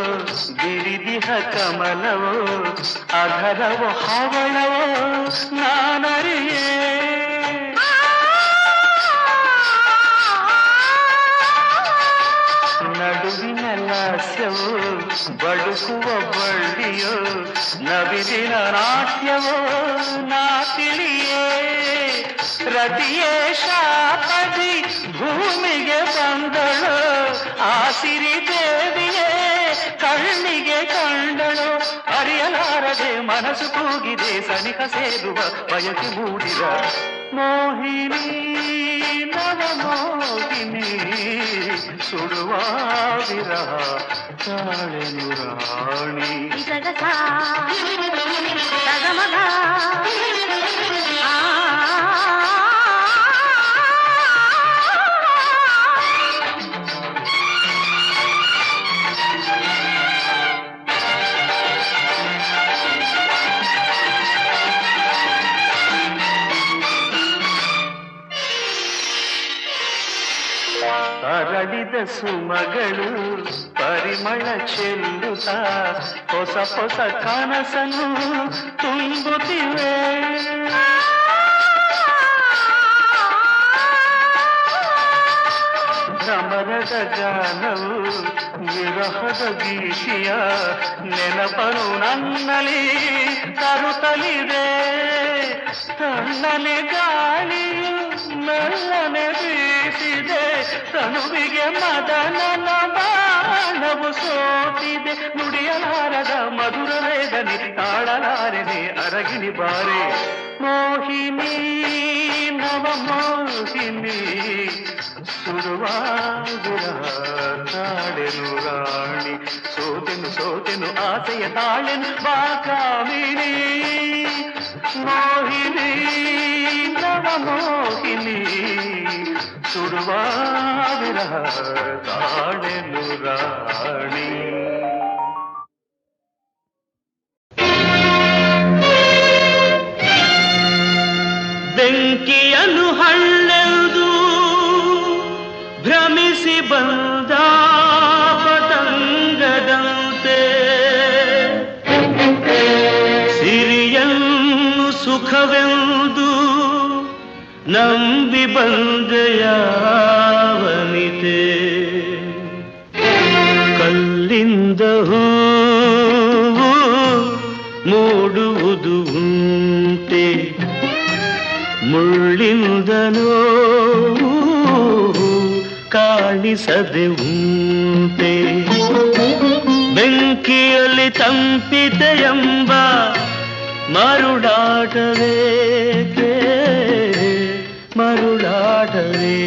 ಬಿರಿದಿಹ ಕಮಲವೋ ಅಧರವೋ ಹವಳವೋ ನಾನರಿಯೇ ನಡುವಿನ ಲಾಸ್ಯವೋ ಬಳುಕುವ ಬಳ್ಳಿಯೋ ನವಿಲಿನ ನಾಟ್ಯವೋ ನಾ ತಿಳಿಯೇ ರತಿಯೇ ಶಾಪದಿ ಭೂಮಿಗೆ ಬಂದಳು ಆ ಸಿರಿ ದೇವಿಯೇ ಕಣ್ಣಿಗೆ ಕಂಡಳು ಅರಿಯಲಾರದೆ ಮನಸ್ಸು ಕೂಗಿದೆ ಸನಿಹ ಸೇರುವ ಬಯಕೆ ಮೂಡಿದ ಮೋಹಿನಿ ನವಮೋಹಿನಿ ಸುಡುವ ವಿರಹ ತಾಳೆನು ರಾಣಿ ಅರಳಿದ ಸುಮಗಳು ಪರಿಮಳ ಚೆಲ್ಲುತ್ತ ಹೊಸ ಹೊಸ ಕನಸನ್ನು ತುಂಬುತ್ತಿವೆ ಭ್ರಮರದ ಗಾನವು ವಿರಹದ ಗೀತೆಯ ನೆನಪನು ನನ್ನಲ್ಲಿ ತರುತ್ತಲಿದೆ ತಣ್ಣನೆ ಗಾಳಿಯು ಮೆಲ್ಲನೆ ಬೀಸಿದೆ ತನುವಿಗೆ ಮದನನ ಬಾಣವು ಸೋತಿದೆ ನುಡಿಯಲಾರದ ಮಧುರ ವೇದನೆ ತಾಳಲಾರನೆ ಅರಗಿನಿ ಬಾರೆ ಮೋಹಿನಿ ನವಮೋಹಿನಿ ಸುಡುವ ವಿರಹ ತಾಳೆನು ರಾಣಿ ಸೋತೆನು ಸೋತೆನು ಆಸೆಯ ತಾಳೆನು ಬಾ ಕಾಮಿನಿ ಮೋಹಿನಿ ನವಮೋಹಿನಿ ಸುಡುವ ವಿರಹ ತಾಳೆನು ರಾಣಿ ಬೆಂಕಿಯನ್ನು ಹಳ್ಳೆಂದು ಭ್ರಮಿಸಿ ಬಂದ ಪತಂಗದಂತೆ ಸಿರಿಯನ್ನು ಸುಖವೆಂದು ನಂಬಿ ಬಂದೆಯಾವನಿತೆ ಕಲ್ಲಿಂದ ಹೂವು ಮೂಡುವುದು ಉಂಟೆ ಮುಳ್ಳಿಂದನೋ ಕಾಣಿಸದೆ ಉಂಟೆ ಬೆಂಕಿಯಲ್ಲಿ ತಂಪಿತೆಯೆಂಬ ಮರುಳಾಟವೇಕೆ ಮರುಳಾಟವೇಕೆ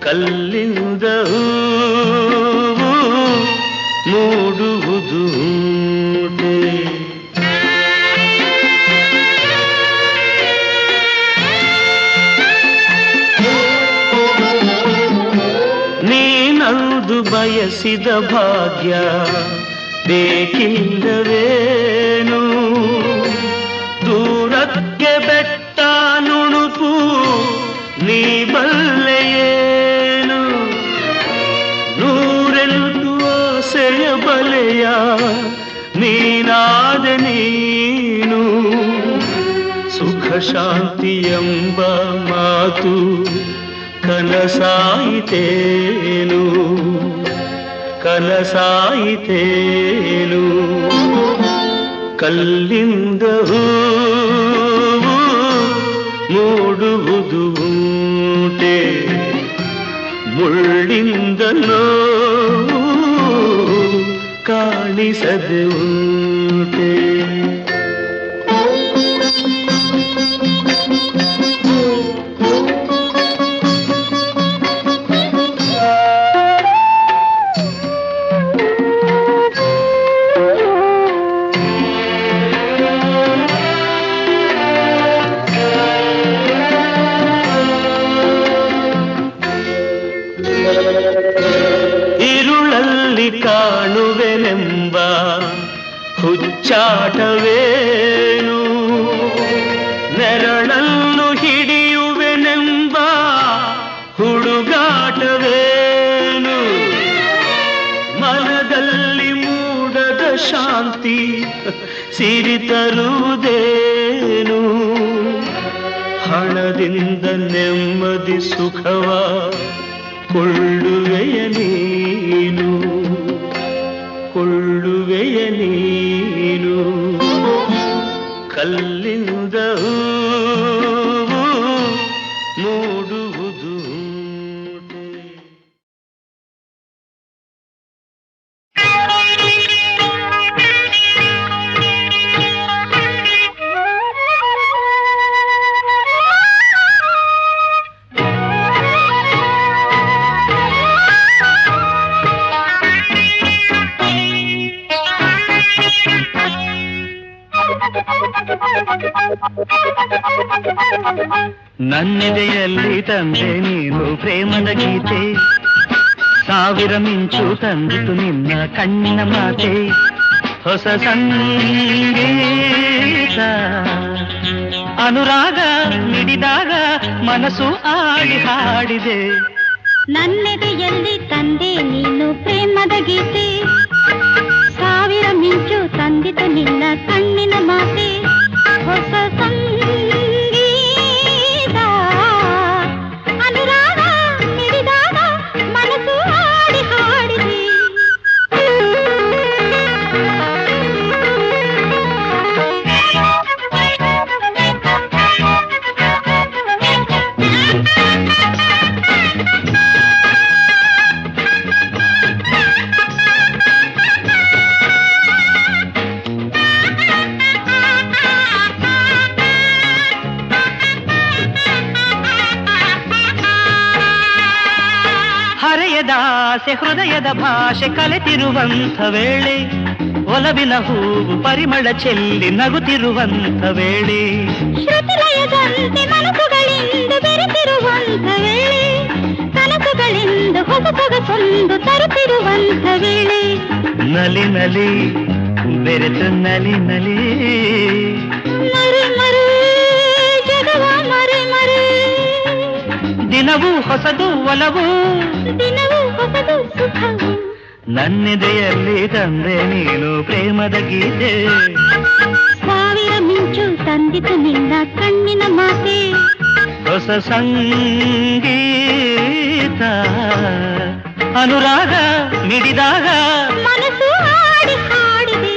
ಕಲ್ಲಿಂದ ಹೂವು ಮೂಡುವುದು ಉಂಟೆ ನೀನಂದು ಬಯಸಿದ ಭಾಗ್ಯ ಬೇಕಿಲ್ಲವೇನು ದೂರ ಬೆಟ್ಟ ನುಣುಪು ನೀ ಬಲ್ಲೆಯೇ ಸುಖ ಶಾಂತಿ ಎಂಬ ಮಾತು ಕನಸಾಯಿತೇನು ಕನಸಾಯಿತೇನು ಕಲ್ಲಿಂದ ಹೂವು ಮೂಡುವುದು ಉಂಟೆ ಮುಳ್ಳಿಂದ ನೋವು ಕಾಣಿಸದೆ ಉಂಟೆ ഇരുളಲ್ಲಿ ಕಾಣುವೆನೆಂಬ ಹುಚ್ಚಾಟವೇನು ನೆರಳನ್ನು ಹಿಡಿಯುವೆನೆಂಬ ಹುಡುಗಾಟವೇನು ಮನದಲ್ಲಿ ಮೂಡದ ಶಾಂತಿ ಸಿರಿತರುವುದೇನು ಹಣದಿಂದ ನೆಮ್ಮದಿ ಸುಖವ ಕೊಳ್ಳುವೆಯ ನೀನು ಕೊಳ್ಳುವೆಯ ನೀನು ಕಲ್ಲಿಂದ ಹೂವು ಮೂಡುವುದು ಉಂಟೆ. ನನ್ನೆದೆಯಲ್ಲಿ ತಂದೆ ನೀನು ಪ್ರೇಮದ ಗೀತೆ ಸಾವಿರ ಮಿಂಚು ತಂದಿತು ನಿನ್ನ ಕಣ್ಣಿನ ಮಾತೆ ಹೊಸ ಸಂಗೀತ ಅನುರಾಗ ಮಿಡಿದಾಗ ಮನಸ್ಸು ಆಡಿ ಹಾಡಿದೆ ನನ್ನೆದೆಯಲ್ಲಿ ತಂದೆ ನೀನು ಪ್ರೇಮದ ಗೀತೆ ಸಾವಿರ ಮಿಂಚು ತಂದಿತು ನಿನ್ನ ಕಣ್ಣಿನ ಮಾತೆ ಹೊಸ ಸಂಗೀತ ಅನುರಾಗ ಮಿಡಿದಾಗ ಮನಸ್ಸು ಆಡಿ ಹಾಡಿದೆ ಆಸೆ ಹೃದಯದ ಭಾಷೆ ಕಲೆತಿರುವಂಥ ವೇಳೆ ಒಲವಿನ ಹೂವು ಪರಿಮಳ ಚೆಲ್ಲಿ ನಗುತ್ತಿರುವಂಥ ವೇಳೆ ಶ್ರುತಿಲಯದಂತೆ ಮನಸ್ಸುಗಳಿಂದ ಬೆರೆತಿರುವಂಥ ವೇಳೆ ಕನಸುಗಳಿಂದ ಹೊಸ ಸೊಗಸೊಂದು ತರುತ್ತಿರುವಂಥ ವೇಳೆ ನಲಿ ನಲಿ ಬೆರೆತು ನಲಿ ನಲಿ ಮರೆ ಮರೆ ಜಗವ ಮರೆ ಮರೆ ದಿನವೂ ಹೊಸದು ಒಲವು ದಿನವೂ ಹೊಸದು ಸುಖವು ನನ್ನೆದೆಯಲ್ಲಿ ತಂದೆ ನೀನು ಪ್ರೇಮದ ಗೀತೆ ಸಾವಿರ ಮಿಂಚು ತಂದಿತು ನಿನ್ನ ಕಣ್ಣಿನ ಮಾತೆ ಹೊಸ ಸಂಗೀತ ಅನುರಾಗ ಮಿಡಿದಾಗ ಮನಸ್ಸು ಹಾಡಿ ಹಾಡಿದೆ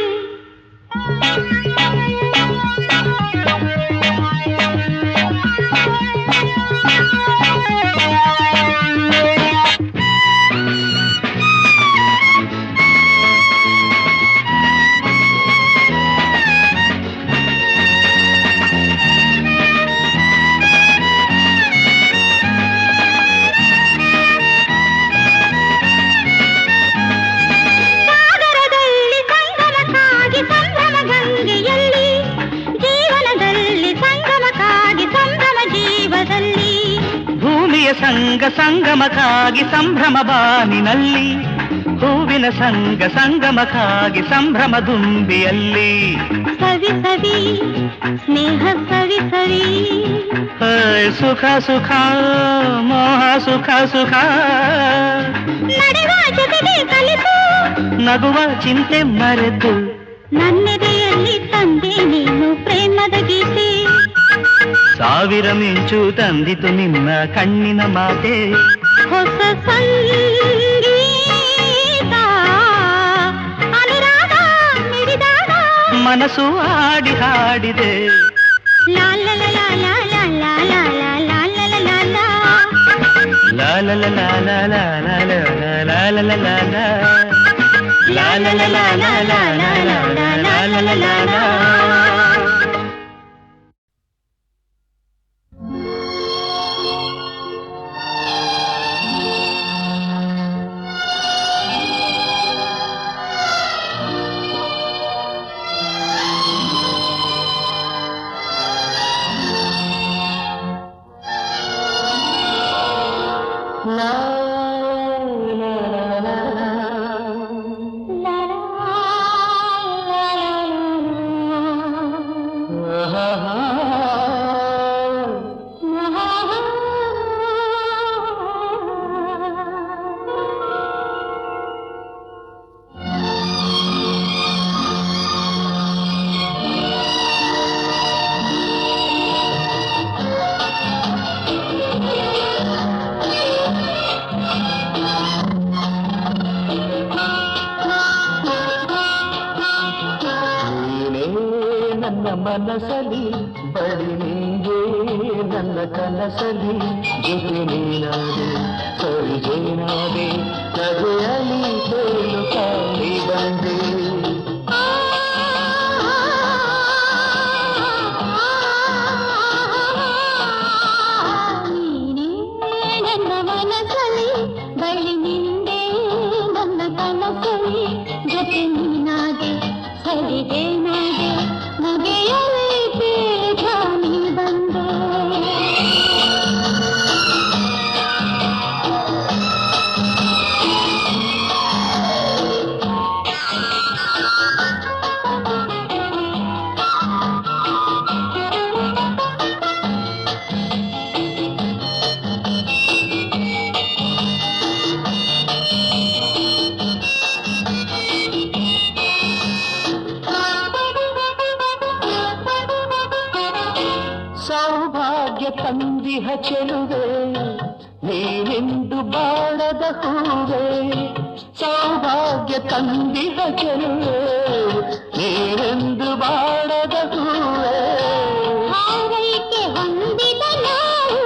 ಸಂಗ ಸಂಗಮಕ್ಕಾಗಿ ಸಂಭ್ರಮ ಬಾನಿನಲ್ಲಿ ಹೂವಿನ ಸಂಗ ಸಂಗಮಕ್ಕಾಗಿ ಸಂಭ್ರಮ ದುಂಬಿಯಲ್ಲಿ ಸವಿ ಸವಿ ಸ್ನೇಹ ಸವಿ ಸವಿ ಸುಖ ಸುಖ ಮೋಹ ಸುಖ ಸುಖ ನಡೆವ ಜೊತೆಗೆ ಕಲಿತು ನಗುವ ಚಿಂತೆ ಮರೆತು ನನ್ನೆದೆಯಲ್ಲಿ ತಂದೆ ನೀನು ಪ್ರೇಮದ ಗೀತೆ ಸಾವಿರ ಮಿಂಚು ತಂದಿತು ನಿನ್ನ ಕಣ್ಣಿನ ಮಾತೆ. ಹೊಸ ಸಂಗೀತ ಅನುರಾಗ ಮಿಡಿದಾಗ ಮನಸ್ಸು ಆಡಿ ಹಾಡಿದೆ. ಲಾ ಲಾ ಲಾ ಲಾ ಲಾ ಲಾ ಲಾ ಲಾ ಲಾ ಲಾ ಲಾ ಲಾ ಲಾ. ಲಾ ಲಾ ಲಾ ಲಾ ಲಾ ಲಾ ಲಾ ಲಾ ಲಾ ಲಾ ಲಾ ಲಾ ಲಾ. ಲಾ ಲಾ ಲಾ ಲಾ ಲಾ ಲಾ ಲಾ ಲಾ ಲಾ ಲಾ ಲಾ ಲಾ. ಮನಸಲಿ ಬಳಿ ನಿಂಗೆ ನನ್ನ ಕನಸಲಿ ಜೊತೆ ನೀನಾದೆ ಸರಿಜೇನಾದೆ ನಗೆಯಲಿ ತೇಲು ಕಾಲಿ ಬಂದೆ. ನನ್ನ ಮನಸಲಿ ಬಳಿ ನಿಂದೆ ನನ್ನ ಕನಸಲಿ ಜೊತೆ ನೀನಾದೆ ಸರಿಜೇನಾದೆ ನಗೆಯಲಿ ತೇಲು ಕಾಲಿ ಬಂದೆ. ಸೌಭಾಗ್ಯ ತಂದಿಹ ಚೆಲುವೆ ನೀನೆಂದು ಬಾಡದ ಹೂವೆ. ಸೌಭಾಗ್ಯ ತಂದಿಹ ಚೆಲುವೆ ನೀನೆಂದು ಬಾಡದ ಹೂವೆ. ಹಾರೈಕೆ ಹೊಂದಿದ ನಾವು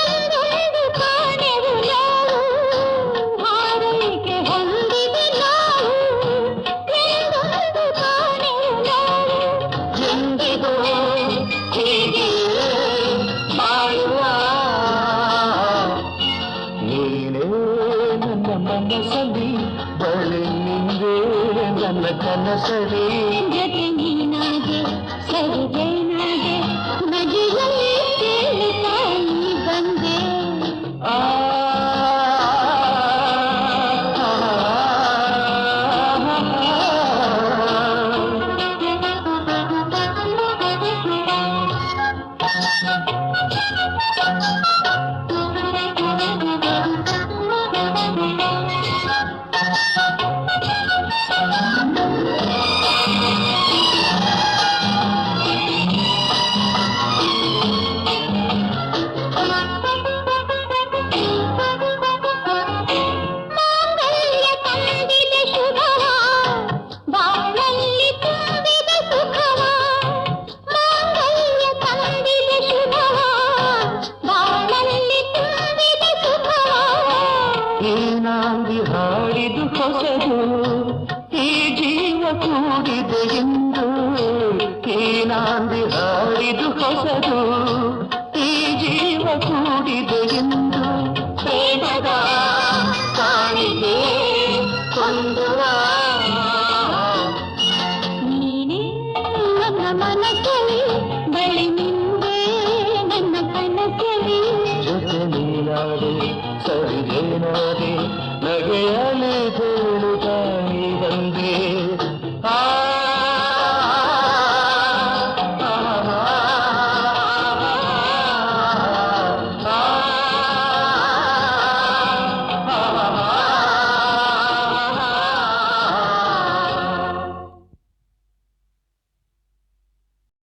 ಎಲ್ಲೆಂದು ಕಾಣೆವು ನಾವು. ಹಾರೈಕೆ ಹೊಂದಿದ ನಾವು ಎಲ್ಲೆಂದು ಕಾಣೆವು ನಾವು. ಎಂದಿಗೂ ಹೀಗೆ ಬಾಳುವ ನೀನೇ ನನ್ನ ಮನಸಲಿ ಬಳಿ ನಿಂದೆ ನನ್ನ ಕನಸಲಿ ಜೊತೆ ನೀನಾದೆ ಸರಿಜೇನಾದೆ ನಗೆಯಲಿ ತೇಲು ಕಾಲಿ ಬಂದೆ. ಆ ಮಾಂಗಲ್ಯ ತಂದಿದೆ ಶುಭವ ಬಾಳಲ್ಲಿ ತುಂಬಿದ ಸುಖವ. ಮಾಂಗಲ್ಯ ತಂದಿದೆ ಶುಭವ ಬಾಳಲ್ಲಿ ತುಂಬಿದ ಸುಖವ. ಈ ನಾಂದಿ ಹಾಡಿದು ಹೊಸದು ಈ ಜೀವ ಕೂಡಿದೆ ಎಂದು. ಈ ನಾಂದಿ ಹಾಡಿದು ಹೊಸದು